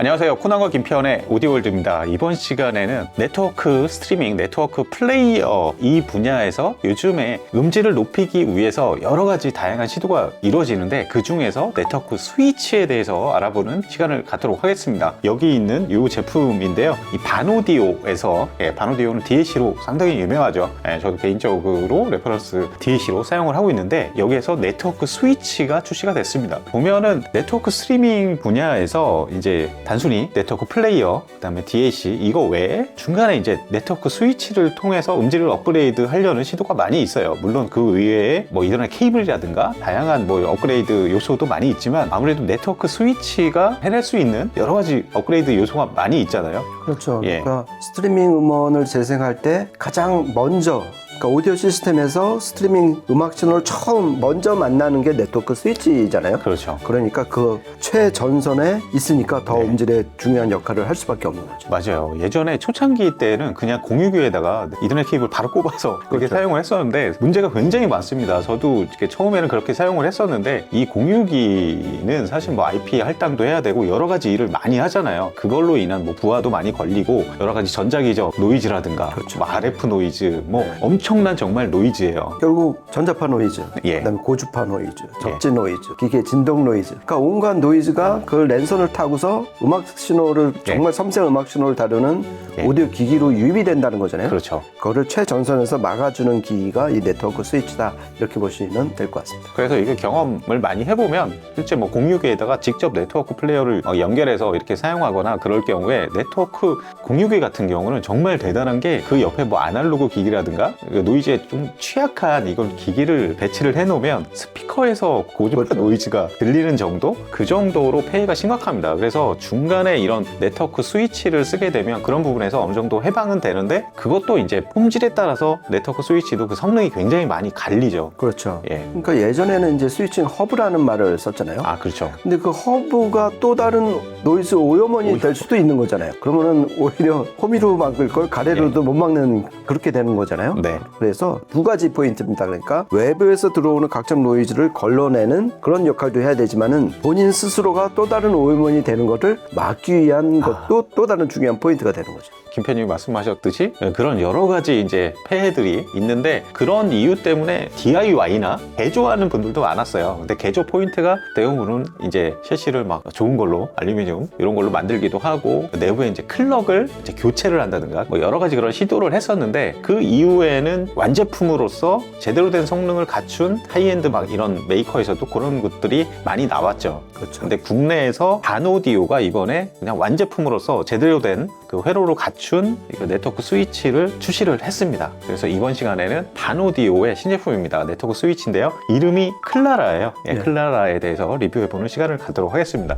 안녕하세요. 코난과 김태현의 오디오월드입니다. 이번 시간에는 네트워크 스트리밍, 네트워크 플레이어 이 분야에서 요즘에 음질을 높이기 위해서 여러 가지 다양한 시도가 이루어지는데 그 중에서 네트워크 스위치에 대해서 알아보는 시간을 갖도록 하겠습니다. 여기 있는 이 제품인데요. 이 바노디오에서 바노디오는 DAC로 상당히 유명하죠. 저도 개인적으로 레퍼런스 DAC로 사용을 하고 있는데 여기에서 네트워크 스위치가 출시가 됐습니다. 보면은 네트워크 스트리밍 분야에서 이제 단순히 네트워크 플레이어, 그 다음에 DAC 이거 외에 중간에 이제 네트워크 스위치를 통해서 음질을 업그레이드 하려는 시도가 많이 있어요. 물론 그 외에 뭐 이더넷 케이블이라든가 다양한 뭐 업그레이드 요소도 많이 있지만 아무래도 네트워크 스위치가 해낼 수 있는 여러 가지 업그레이드 요소가 많이 있잖아요. 그렇죠. 그러니까 스트리밍 음원을 재생할 때 가장 먼저 그러니까 오디오 시스템에서 스트리밍 음악 신호를 처음 먼저 만나는 게 네트워크 스위치잖아요. 그렇죠. 그러니까 그 최전선에 있으니까 더 음질에 중요한 역할을 할 수밖에 없는 거죠. 맞아요. 예전에 초창기 때는 그냥 공유기에다가 이더넷 케이블 바로 꼽아서 그렇게 사용을 했었는데 문제가 굉장히 많습니다. 저도 처음에는 그렇게 사용을 했었는데 이 공유기는 사실 뭐 IP 할당도 해야 되고 여러 가지 일을 많이 하잖아요. 그걸로 인한 뭐 부하도 많이 걸리고 여러 가지 전자기적 노이즈라든가 그렇죠. 뭐 RF 노이즈 뭐 엄청난 정말 노이즈예요. 결국 전자파 노이즈, 예. 그다음에 고주파 노이즈, 접지 노이즈, 기계 진동 노이즈. 그러니까 온갖 노이즈가 그 랜선을 타고서 음악 신호를 정말 섬세한 음악 신호를 다루는 오디오 기기로 유입이 된다는 거잖아요. 그렇죠. 그거를 최전선에서 막아주는 기기가 이 네트워크 스위치다 이렇게 보시면 될 것 같습니다. 그래서 이거 경험을 많이 해보면 실제 뭐 공유기에다가 직접 네트워크 플레이어를 연결해서 이렇게 사용하거나 그럴 경우에 네트워크 공유기 같은 경우는 정말 대단한 게 그 옆에 뭐 아날로그 기기라든가 노이즈에 좀 취약한 이걸 기기를 배치를 해놓으면 스피커에서 고주파 노이즈가 들리는 정도? 그 정도로 폐해가 심각합니다. 그래서 중간에 이런 네트워크 스위치를 쓰게 되면 그런 부분에서 어느 정도 해방은 되는데 그것도 이제 품질에 따라서 네트워크 스위치도 그 성능이 굉장히 많이 갈리죠. 그렇죠. 예. 그러니까 예전에는 이제 스위칭 허브라는 말을 썼잖아요. 아, 그렇죠. 근데 그 허브가 또 다른 노이즈 오염원이 될 수도 있는 거잖아요. 그러면은 오히려 호미로 막을 걸 가래로도 못 막는 그렇게 되는 거잖아요. 네. 그래서 두 가지 포인트입니다. 그러니까 외부에서 들어오는 각종 노이즈를 걸러내는 그런 역할도 해야 되지만은 본인 스스로가 또 다른 오염원이 되는 것을 막기 위한 것도 또 다른 중요한 포인트가 되는 거죠. 김 편님이 말씀하셨듯이 그런 여러 가지 이제 폐해들이 있는데 그런 이유 때문에 DIY나 개조하는 분들도 많았어요. 근데 개조 포인트가 대부분은 이제 셰시를 막 좋은 걸로 알루미늄 이런 걸로 만들기도 하고 내부에 이제 클럭을 이제 교체를 한다든가 뭐 여러 가지 그런 시도를 했었는데 그 이후에는 완제품으로서 제대로 된 성능을 갖춘 하이엔드 막 이런 메이커에서도 그런 것들이 많이 나왔죠. 그렇죠. 근데 국내에서 바노디오가 이번에 그냥 완제품으로서 제대로 된 그 회로로 갖춘 네트워크 스위치를 출시를 했습니다. 그래서 이번 시간에는 바노디오의 신제품입니다. 네트워크 스위치인데요. 이름이 클라라예요. 클라라에 대해서 리뷰해보는 시간을 갖도록 하겠습니다.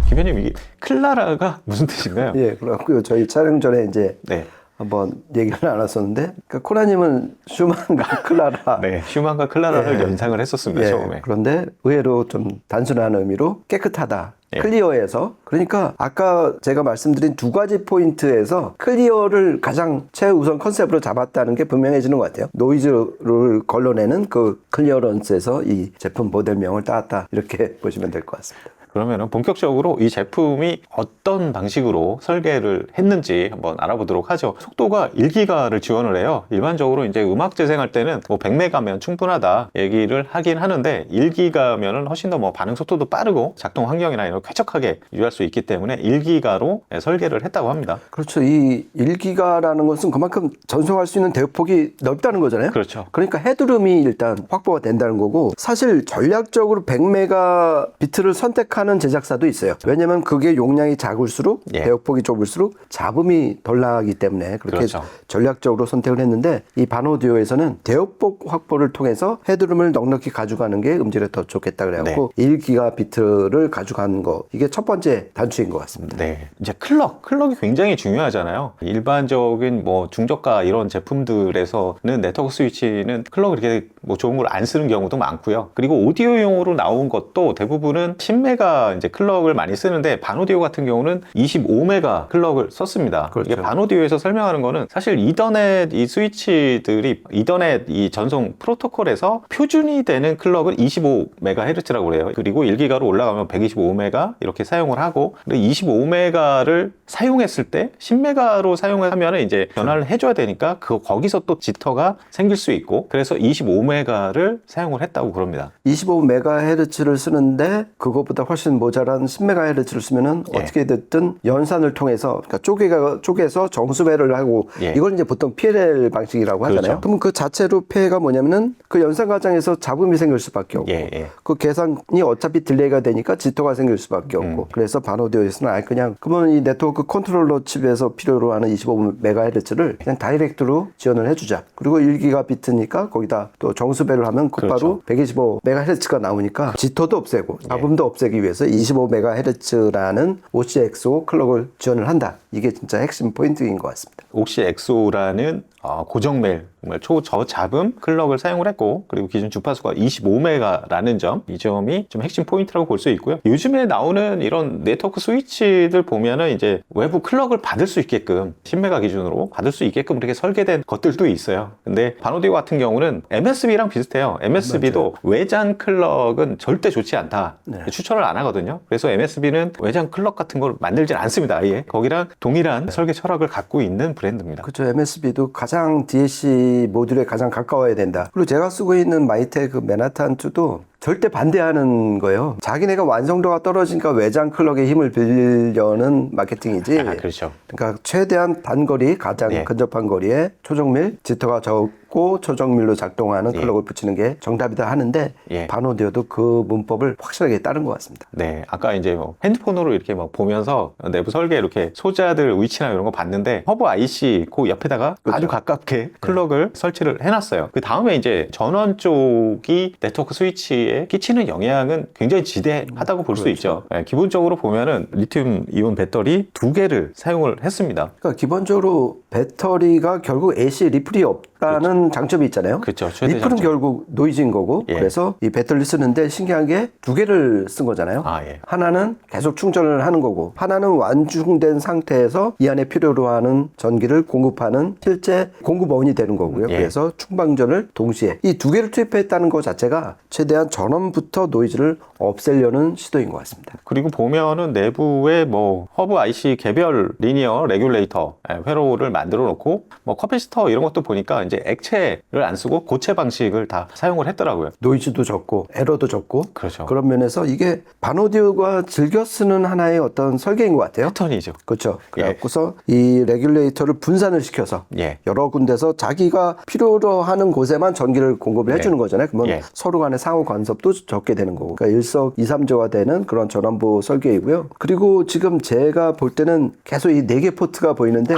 김현님, 이게 클라라가 무슨 뜻인가요? 예, 그렇고요. 저희 촬영 전에 이제 네. 한번 얘기를 나눴었는데, 그러니까 코나님은 슈만과 클라라. 네, 슈만과 클라라를 연상을 했었습니다, 처음에. 그런데 의외로 좀 단순한 의미로 깨끗하다. 클리어에서 그러니까 아까 제가 말씀드린 두 가지 포인트에서 클리어를 가장 최우선 컨셉으로 잡았다는 게 분명해지는 것 같아요. 노이즈를 걸러내는 그 클리어런스에서 이 제품 모델명을 따왔다 이렇게 보시면 될 것 같습니다. 그러면 본격적으로 이 제품이 어떤 방식으로 설계를 했는지 한번 알아보도록 하죠. 속도가 1기가를 지원을 해요. 일반적으로 이제 음악 재생할 때는 뭐 100메가면 충분하다 얘기를 하긴 하는데 1기가면은 훨씬 더 뭐 반응 속도도 빠르고 작동 환경이나 이런 쾌적하게 유지할 수 있기 때문에 1기가로 설계를 했다고 합니다. 그렇죠. 이 1기가라는 것은 그만큼 전송할 수 있는 대역폭이 넓다는 거잖아요. 그렇죠. 그러니까 헤드룸이 일단 확보가 된다는 거고 사실 전략적으로 100메가비트를 선택하는 제작사도 있어요. 왜냐면 그게 용량이 작을수록 대역폭이 좁을수록 잡음이 덜 나기 때문에 그렇게 그렇죠. 전략적으로 선택을 했는데 이 바노디오에서는 대역폭 확보를 통해서 헤드룸을 넉넉히 가져가는 게 음질에 더 좋겠다 그래갖고 1기가비트를 가져가는 거 이게 첫 번째 단추인 것 같습니다. 네, 이제 클럭이 굉장히 중요하잖아요. 일반적인 뭐 중저가 이런 제품들에서는 네트워크 스위치는 클럭을 이렇게 뭐 좋은 걸 안 쓰는 경우도 많고요. 그리고 오디오용으로 나온 것도 대부분은 10메가 이제 클럭을 많이 쓰는데 반오디오 같은 경우는 25메가 클럭을 썼습니다. 그렇죠. 이게 반오디오에서 설명하는 거는 사실 이더넷 이 스위치들이 이더넷 이 전송 프로토콜에서 표준이 되는 클럭은 25MHz라고 그래요. 그리고 1기가로 올라가면 125메가 이렇게 사용을 하고 25메가를 사용했을 때 10메가로 사용하면 이제 변화를 해줘야 되니까 거기서 또 지터가 생길 수 있고 그래서 25메가를 사용을 했다고 그럽니다. 25MHz를 쓰는데 그것보다 훨씬 모자란 10MHz를 쓰면은 예. 어떻게 됐든 연산을 통해서 그러니까 쪼개서 정수배를 하고 예. 이걸 이제 보통 PLL 방식이라고 하잖아요. 그렇죠. 그럼 그 자체로 폐해가 뭐냐면은 그 연산 과정에서 잡음이 생길 수밖에 없고 예. 그 계산이 어차피 딜레이가 되니까 지터가 생길 수밖에 없고 그래서 반오디오에서는 아예 그냥 그러면 이 네트워크 컨트롤러 칩에서 필요로 하는 25MHz를 그냥 다이렉트로 지원을 해주자. 그리고 1기가비트니까 거기다 또 정수배를 하면 곧바로 그렇죠. 125MHz가 나오니까 지터도 없애고 잡음도 없애기 위해서 25MHz라는 OCXO 클럭을 지원을 한다. 이게 진짜 핵심 포인트인 것 같습니다. 옥시 엑소라는 고정멜 정말 초저잡음 클럭을 사용을 했고 그리고 기준 주파수가 25메가라는 점, 이 점이 좀 핵심 포인트라고 볼 수 있고요. 요즘에 나오는 이런 네트워크 스위치들 보면은 이제 외부 클럭을 받을 수 있게끔 10메가 기준으로 받을 수 있게끔 이렇게 설계된 것들도 있어요. 근데 반오디오 같은 경우는 MSB랑 비슷해요. MSB도 외장 클럭은 절대 좋지 않다. 추천을 안 하거든요. 그래서 MSB는 외장 클럭 같은 걸 만들진 않습니다. 아예 거기랑 동일한 설계 철학을 갖고 있는 브랜드입니다. 그렇죠. MSB도 가장 DAC 모듈에 가장 가까워야 된다. 그리고 제가 쓰고 있는 마이테크 맨하탄2도 절대 반대하는 거예요. 자기네가 완성도가 떨어지니까 외장 클럭의 힘을 빌려는 마케팅이지. 그렇죠. 그러니까 최대한 단거리, 가장 근접한 거리에 초정밀, 지터가 적고 초정밀로 작동하는 클럭을 붙이는 게 정답이다 하는데 반오디오도 그 문법을 확실하게 따른 것 같습니다. 네, 아까 이제 뭐 핸드폰으로 이렇게 막 보면서 내부 설계 이렇게 소자들 위치나 이런 거 봤는데 허브 IC 그 옆에다가 아주 가깝게 클럭을 설치를 해놨어요. 그 다음에 이제 전원 쪽이 네트워크 스위치에 끼치는 영향은 굉장히 지대하다고 볼 수 있죠. 네, 기본적으로 보면은 리튬 이온 배터리 2개를 사용을 했습니다. 그러니까 기본적으로 배터리가 결국 AC 리플이 없다는 장점이 있잖아요. 그렇죠. 최대 리플은 장점. 결국 노이즈인 거고 그래서 이 배터리 쓰는데 신기한 게 2개를 쓴 거잖아요. 하나는 계속 충전을 하는 거고 하나는 완충된 상태에서 이 안에 필요로 하는 전기를 공급하는 실제 공급원이 되는 거고요. 그래서 충방전을 동시에 이 2개를 투입했다는 것 자체가 최대한 전원부터 노이즈를 없애려는 시도인 것 같습니다. 그리고 보면은 내부에 뭐 허브 IC 개별 리니어 레귤레이터 회로를 만들어 놓고 뭐 커피시터 이런 것도 보니까 이제 액체를 안 쓰고 고체 방식을 다 사용을 했더라고요. 노이즈도 적고 에러도 적고 그렇죠. 그런 면에서 이게 반오디오가 즐겨 쓰는 하나의 어떤 설계인 것 같아요. 패턴이죠. 그렇죠. 그래갖고서 이 레귤레이터를 분산을 시켜서 여러 군데서 자기가 필요로 하는 곳에만 전기를 공급을 해주는 거잖아요. 그러면 서로 간의 상호 간섭도 적게 되는 거고 그러니까 일석이삼조가 되는 그런 전원부 설계이고요. 그리고 지금 제가 볼 때는 계속 이 4개 포트가 보이는데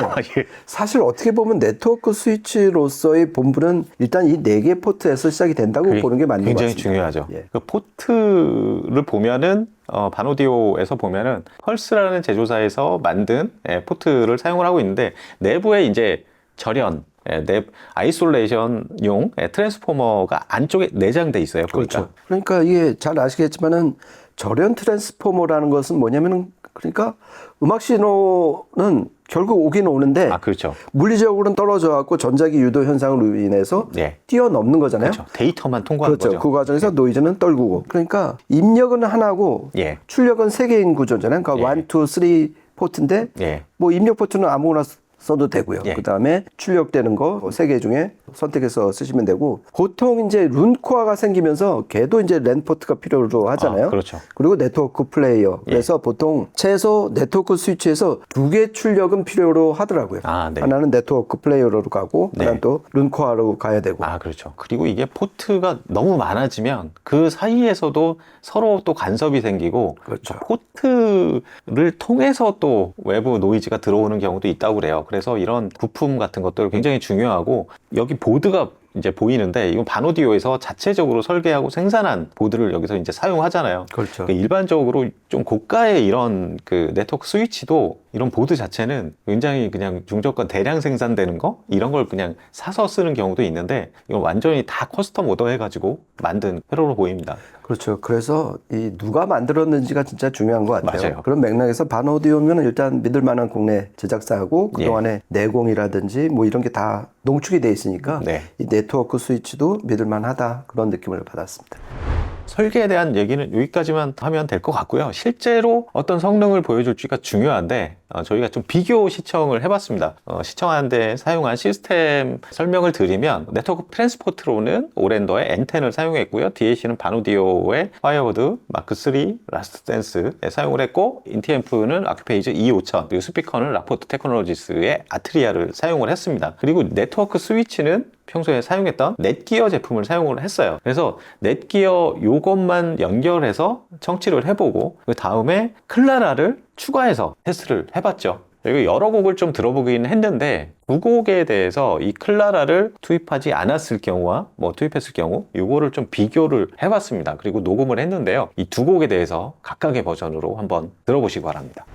사실 어떻게 보면 네트워크 스위치로서의 본부는 일단 이 4개 포트에서 시작이 된다고 보는 게 맞는 것 같습니다. 굉장히 중요하죠. 그 포트를 보면은 반오디오에서 보면은 펄스라는 제조사에서 만든 포트를 사용을 하고 있는데 내부에 이제 절연 아이솔레이션용 트랜스포머가 안쪽에 내장돼 있어요. 그렇죠. 그러니까 이게 잘 아시겠지만은 절연 트랜스포머라는 것은 뭐냐면은 그러니까 음악 신호는 결국 오긴 오는데 그렇죠. 물리적으로는 떨어져 갖고 전자기 유도 현상으로 인해서 뛰어넘는 거잖아요. 그렇죠. 데이터만 통과하는 거죠. 그 과정에서 노이즈는 떨구고 그러니까 입력은 하나고 출력은 3개인 구조잖아요. 그러니까 1, 2, 3 포트인데 뭐 입력 포트는 아무거나 써도 되고요. 그 다음에 출력되는 거 3개 중에 선택해서 쓰시면 되고 보통 이제 룬코어가 생기면서 걔도 이제 랜 포트가 필요로 하잖아요. 그렇죠. 그리고 네트워크 플레이어. 그래서 보통 최소 네트워크 스위치에서 2개 출력은 필요로 하더라고요. 하나는 네트워크 플레이어로 가고 하나는 또 룬코어로 가야 되고. 그렇죠. 그리고 이게 포트가 너무 많아지면 그 사이에서도 서로 또 간섭이 생기고 포트를 통해서 또 외부 노이즈가 들어오는 경우도 있다고 그래요. 그래서 이런 부품 같은 것들 굉장히 중요하고 여기 보드가 이제 보이는데 이건 반오디오에서 자체적으로 설계하고 생산한 보드를 여기서 이제 사용하잖아요. 그렇죠. 그러니까 일반적으로 좀 고가의 이런 그 네트워크 스위치도 이런 보드 자체는 굉장히 그냥 중저가 대량 생산되는 거 이런 걸 그냥 사서 쓰는 경우도 있는데 이건 완전히 다 커스텀 오더 해가지고 만든 회로로 보입니다. 그렇죠. 그래서 이 누가 만들었는지가 진짜 중요한 것 같아요. 맞아요. 그런 맥락에서 반오디오면 일단 믿을 만한 국내 제작사하고 그동안에 내공이라든지 뭐 이런 게 다 농축이 돼 있으니까 네. 이 네트워크 스위치도 믿을 만하다 그런 느낌을 받았습니다. 설계에 대한 얘기는 여기까지만 하면 될 것 같고요. 실제로 어떤 성능을 보여줄지가 중요한데 저희가 좀 비교 시청을 해봤습니다. 시청하는데 사용한 시스템 설명을 드리면 네트워크 트랜스포트로는 오랜더의 N10을 사용했고요. DAC는 바누디오의 파이어보드 마크3 라스트 댄스에 사용을 했고 인티앰프는 아큐페이즈 E5000 그리고 스피커는 라포트 테크놀로지스의 아트리아를 사용을 했습니다. 그리고 네트워크 스위치는 평소에 사용했던 넷기어 제품을 사용을 했어요. 그래서 넷기어 요것만 연결해서 청취를 해보고 그 다음에 클라라를 추가해서 테스트를 해봤죠. 그리고 여러 곡을 좀 들어보긴 했는데 두 곡에 대해서 이 클라라를 투입하지 않았을 경우와 뭐 투입했을 경우 요거를 좀 비교를 해봤습니다. 그리고 녹음을 했는데요. 이 두 곡에 대해서 각각의 버전으로 한번 들어보시기 바랍니다.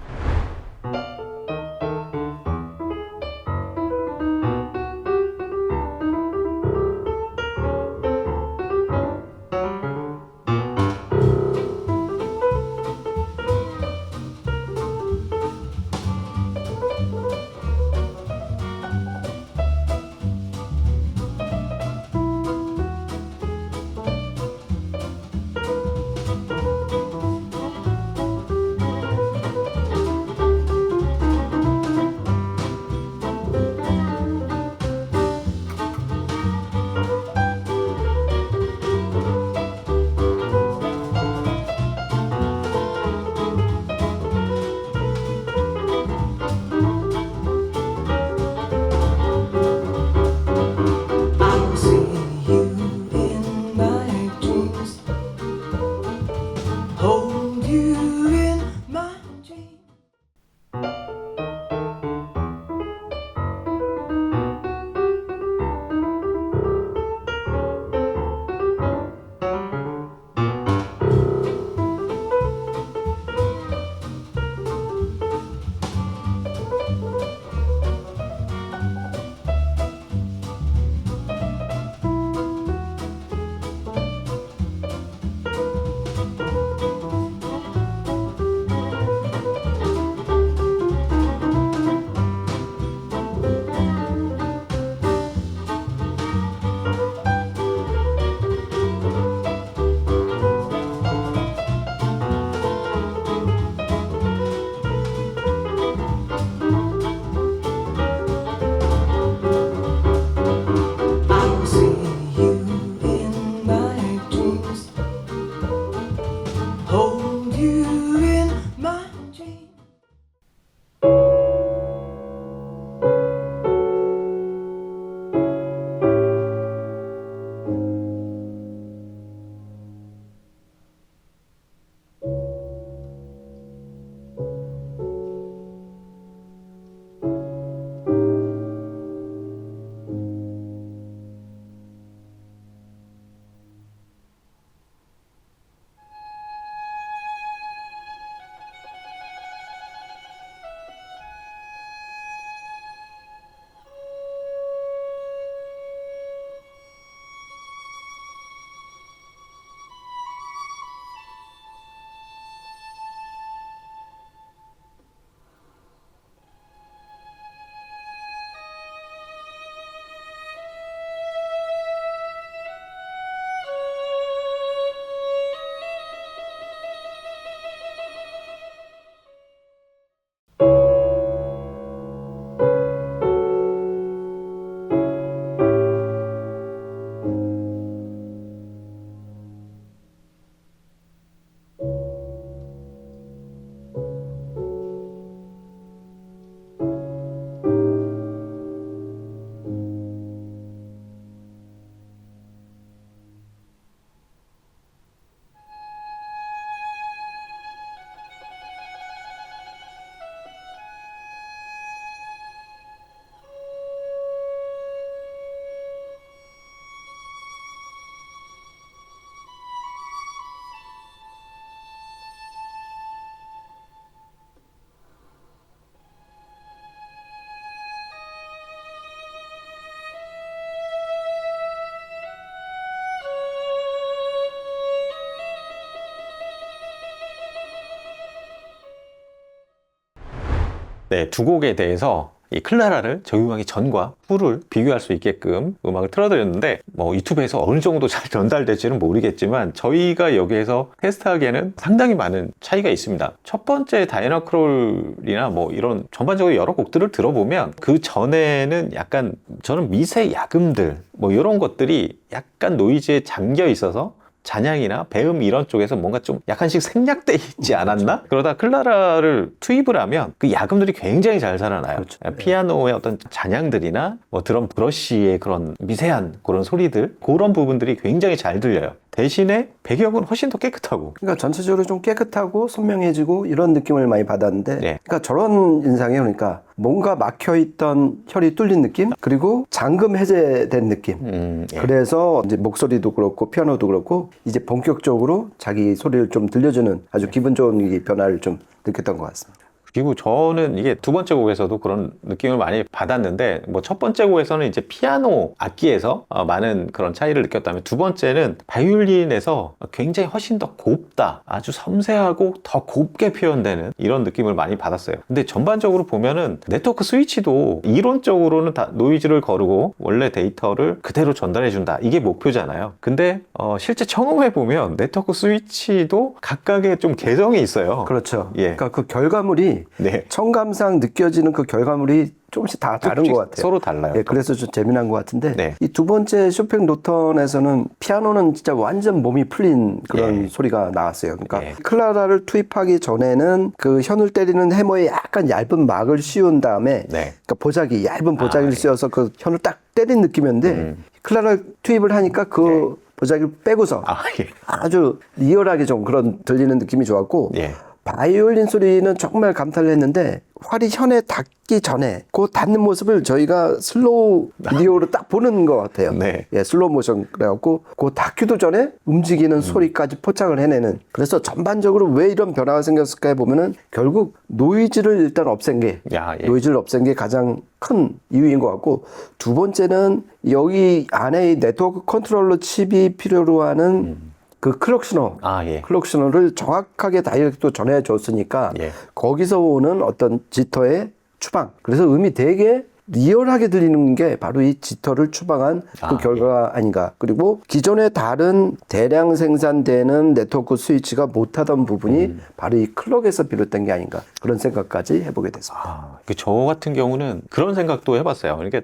네, 두 곡에 대해서 이 클라라를 적용하기 전과 후를 비교할 수 있게끔 음악을 틀어드렸는데 뭐 유튜브에서 어느 정도 잘 전달될지는 모르겠지만 저희가 여기에서 테스트하기에는 상당히 많은 차이가 있습니다. 첫 번째 다이애나 크롤이나 뭐 이런 전반적으로 여러 곡들을 들어보면 그 전에는 약간 저는 미세 야금들 뭐 이런 것들이 약간 노이즈에 잠겨 있어서 잔향이나 배음 이런 쪽에서 뭔가 좀 약간씩 생략돼 있지 않았나? 그러다 클라라를 투입을 하면 그 야금들이 굉장히 잘 살아나요. 그렇죠. 피아노의 어떤 잔향들이나 뭐 드럼 브러쉬의 그런 미세한 그런 소리들 그런 부분들이 굉장히 잘 들려요. 대신에 배경은 훨씬 더 깨끗하고 그러니까 전체적으로 좀 깨끗하고 선명해지고 이런 느낌을 많이 받았는데 네. 그러니까 저런 인상이에요. 그러니까 뭔가 막혀있던 혈이 뚫린 느낌 그리고 잠금 해제된 느낌 예. 그래서 이제 목소리도 그렇고 피아노도 그렇고 이제 본격적으로 자기 소리를 좀 들려주는 아주 기분 좋은 이 변화를 좀 느꼈던 것 같습니다. 그리고 저는 이게 두 번째 곡에서도 그런 느낌을 많이 받았는데 뭐 첫 번째 곡에서는 이제 피아노 악기에서 많은 그런 차이를 느꼈다면 두 번째는 바이올린에서 굉장히 훨씬 더 곱다 아주 섬세하고 더 곱게 표현되는 이런 느낌을 많이 받았어요. 근데 전반적으로 보면은 네트워크 스위치도 이론적으로는 다 노이즈를 거르고 원래 데이터를 그대로 전달해 준다 이게 목표잖아요. 근데 실제 청음해 보면 네트워크 스위치도 각각의 좀 개성이 있어요. 그렇죠. 예. 그러니까 그 결과물이 네. 청감상 느껴지는 그 결과물이 조금씩 다 다른 것 같아요. 서로 달라요. 예, 그래서 좀 재미난 것 같은데 네. 이 두 번째 쇼팽 노턴에서는 피아노는 진짜 완전 몸이 풀린 그런 예. 소리가 나왔어요. 그러니까 예. 클라라를 투입하기 전에는 그 현을 때리는 해머에 약간 얇은 막을 씌운 다음에 네. 그러니까 보자기 얇은 보자기를 예. 씌워서 그 현을 딱 때린 느낌이었는데 클라라를 투입을 하니까 그 보자기를 빼고서 예. 아주 리얼하게 좀 그런 들리는 느낌이 좋았고 예. 바이올린 소리는 정말 감탄을 했는데 활이 현에 닿기 전에 그 닿는 모습을 저희가 슬로우 비디오로 딱 보는 것 같아요. 네. 예, 슬로우 모션 그래갖고 그 닿기도 전에 움직이는 소리까지 포착을 해내는. 그래서 전반적으로 왜 이런 변화가 생겼을까 해보면은 결국 노이즈를 일단 없앤 게 예. 노이즈를 없앤 게 가장 큰 이유인 것 같고 두 번째는 여기 안에 이 네트워크 컨트롤러 칩이 필요로 하는 그 클럭 신호, 예. 클럭 신호를 정확하게 다이렉트로 전해줬으니까 예. 거기서 오는 어떤 지터의 추방. 그래서 음이 되게 리얼하게 들리는 게 바로 이 지터를 추방한 그 결과가 아닌가. 그리고 기존에 다른 대량 생산되는 네트워크 스위치가 못하던 부분이 바로 이 클럭에서 비롯된 게 아닌가. 그런 생각까지 해보게 됐습니다. 저 같은 경우는 그런 생각도 해봤어요. 그러니까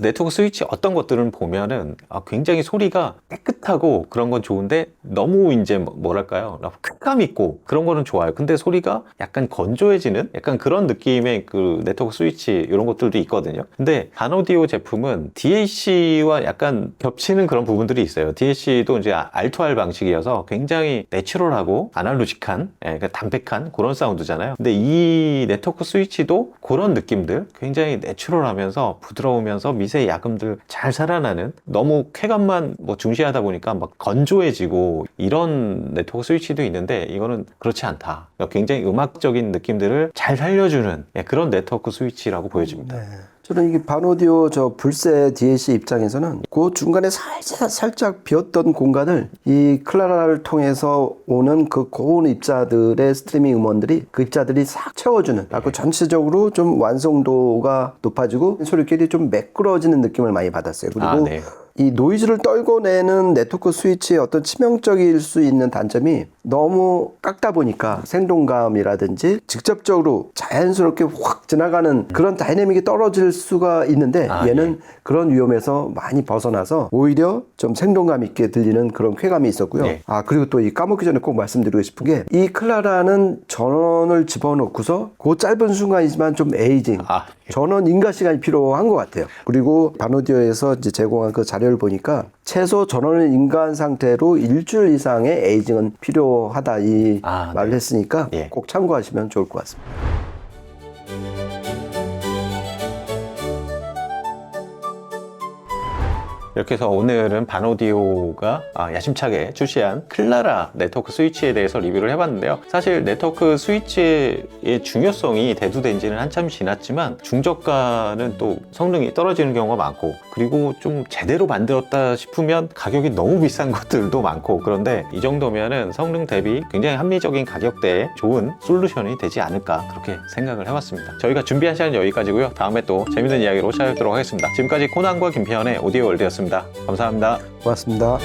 네트워크 스위치 어떤 것들은 보면은 굉장히 소리가 깨끗하고 그런 건 좋은데 너무 이제 뭐랄까요, 쾌감 있고 그런 거는 좋아요. 근데 소리가 약간 건조해지는 약간 그런 느낌의 그 네트워크 스위치 이런 것들도 있거든요. 근데 반오디오 제품은 DAC와 약간 겹치는 그런 부분들이 있어요. DAC도 이제 R2R 방식이어서 굉장히 내추럴하고 아날로직한, 그러니까 담백한 그런 사운드잖아요. 근데 이 네트워크 스위치도 그런 느낌들, 굉장히 내추럴하면서 부드러우면서 미세 야금들 잘 살아나는, 너무 쾌감만 뭐 중시하다 보니까 막 건조해지고 이런 네트워크 스위치도 있는데 이거는 그렇지 않다. 그러니까 굉장히 음악적인 느낌들을 잘 살려주는 그런 네트워크 스위치라고 보여집니다. 네. 저는 이게 반오디오 저 불세 DAC 입장에서는 그 중간에 살짝 비었던 공간을 이 클라라를 통해서 오는 그 고온 입자들의 스트리밍 음원들이 그 입자들이 싹 채워주는, 그 전체적으로 좀 완성도가 높아지고 소리끼리 좀 매끄러워지는 느낌을 많이 받았어요. 그리고 네. 이 노이즈를 떨궈내는 네트워크 스위치의 어떤 치명적일 수 있는 단점이 너무 깎다 보니까 생동감이라든지 직접적으로 자연스럽게 확 지나가는 그런 다이내믹이 떨어질 수가 있는데 얘는 그런 위험에서 많이 벗어나서 오히려 좀 생동감 있게 들리는 그런 쾌감이 있었고요. 네. 그리고 또 이 까먹기 전에 꼭 말씀드리고 싶은 게 이 클라라는 전원을 집어넣고서 그 짧은 순간이지만 좀 에이징, 전원 인가 시간이 필요한 것 같아요. 그리고 반오디오에서 이제 제공한 그 자료를 보니까 최소 전원을 인가한 상태로 일주일 이상의 에이징은 필요하다 이 말을 했으니까 꼭 참고하시면 좋을 것 같습니다. 이렇게 해서 오늘은 반오디오가 야심차게 출시한 클라라 네트워크 스위치에 대해서 리뷰를 해봤는데요. 사실 네트워크 스위치의 중요성이 대두된 지는 한참 지났지만 중저가는 또 성능이 떨어지는 경우가 많고, 그리고 좀 제대로 만들었다 싶으면 가격이 너무 비싼 것들도 많고, 그런데 이 정도면은 성능 대비 굉장히 합리적인 가격대에 좋은 솔루션이 되지 않을까, 그렇게 생각을 해봤습니다. 저희가 준비한 시간은 여기까지고요. 다음에 또 재밌는 이야기로 찾아뵙도록 하겠습니다. 지금까지 코난과 김태현의 오디오 월드였습니다. 감사합니다. 고맙습니다.